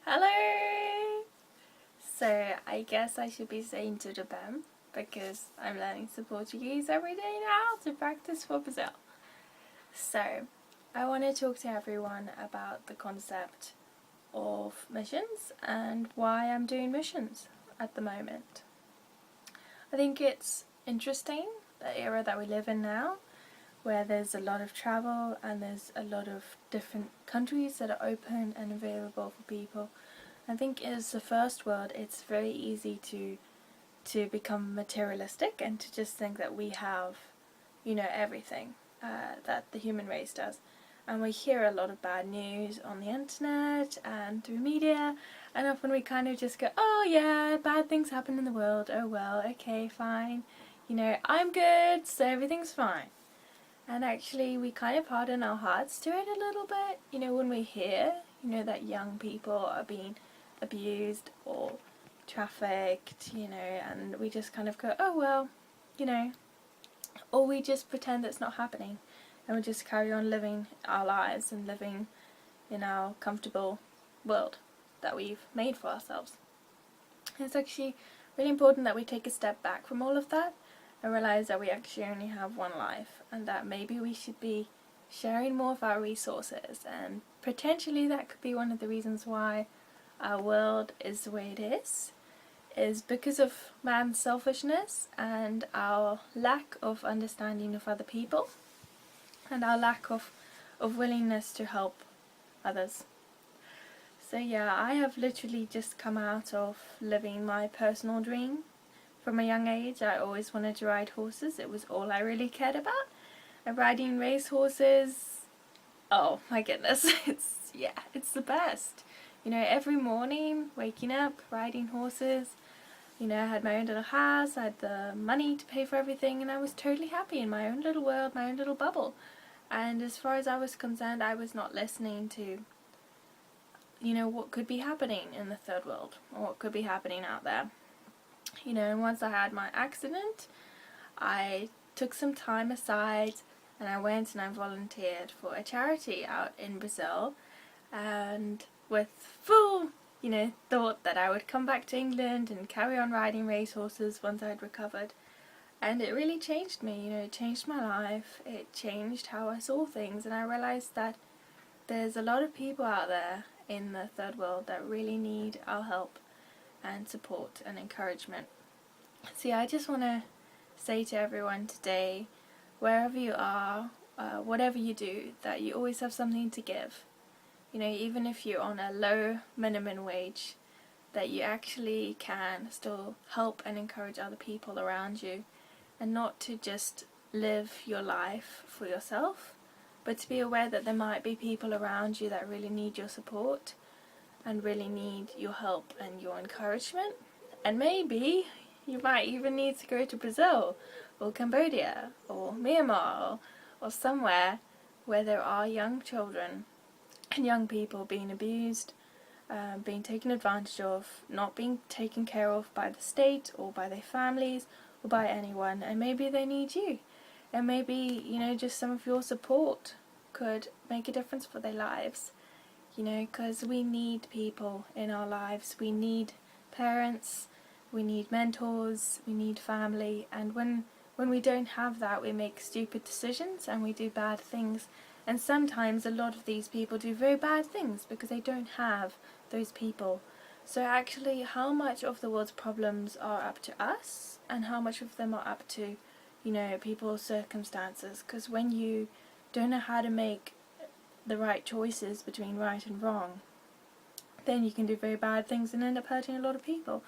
Hello! So I guess I should be saying tudo bem because I'm learning some Portuguese every day now to practice for Brazil. So I want to talk to everyone about the concept of missions and why I'm doing missions at the moment. I think it's interesting, the era that we live in now, where there's a lot of travel and there's a lot of different countries that are open and available for people. I think as the first world, it's very easy to become materialistic and to just think that we have, everything that the human race does. And we hear a lot of bad news on the internet and through media, and often we kind of just go, oh yeah, bad things happen in the world, oh well, okay, fine. I'm good, so everything's fine. And actually, we kind of harden our hearts to it a little bit, when we hear, that young people are being abused or trafficked, and we just kind of go, oh well, or we just pretend it's not happening and we just carry on living our lives and living in our comfortable world that we've made for ourselves. It's actually really important that we take a step back from all of that and realize that we actually only have one life and that maybe we should be sharing more of our resources, and potentially that could be one of the reasons why our world is the way it is because of man's selfishness and our lack of understanding of other people and our lack of willingness to help others. So yeah, I have literally just come out of living my personal dream. From a young age, I always wanted to ride horses. It was all I really cared about. And riding race horses, oh my goodness, it's the best. Every morning, waking up, riding horses. I had my own little house, I had the money to pay for everything, and I was totally happy in my own little world, my own little bubble. And as far as I was concerned, I was not listening to, what could be happening in the third world, or what could be happening out there. And once I had my accident, I took some time aside and I went and I volunteered for a charity out in Brazil, and with full thought that I would come back to England and carry on riding racehorses once I'd recovered. And it really changed me, it changed my life, it changed how I saw things, and I realised that there's a lot of people out there in the third world that really need our help and support and encouragement. See, I just want to say to everyone today, wherever you are, whatever you do, that you always have something to give. Even if you're on a low minimum wage, that you actually can still help and encourage other people around you, and not to just live your life for yourself, but to be aware that there might be people around you that really need your support and really need your help and your encouragement. And maybe you might even need to go to Brazil or Cambodia or Myanmar or somewhere where there are young children and young people being abused, being taken advantage of, not being taken care of by the state or by their families or by anyone, and maybe they need you. And maybe, just some of your support could make a difference for their lives. Because we need people in our lives. We need parents, we need mentors, we need family, and when we don't have that, we make stupid decisions and we do bad things. And sometimes a lot of these people do very bad things because they don't have those people. So actually, how much of the world's problems are up to us and how much of them are up to, people's circumstances? Because when you don't know how to make the right choices between right and wrong, then you can do very bad things and end up hurting a lot of people.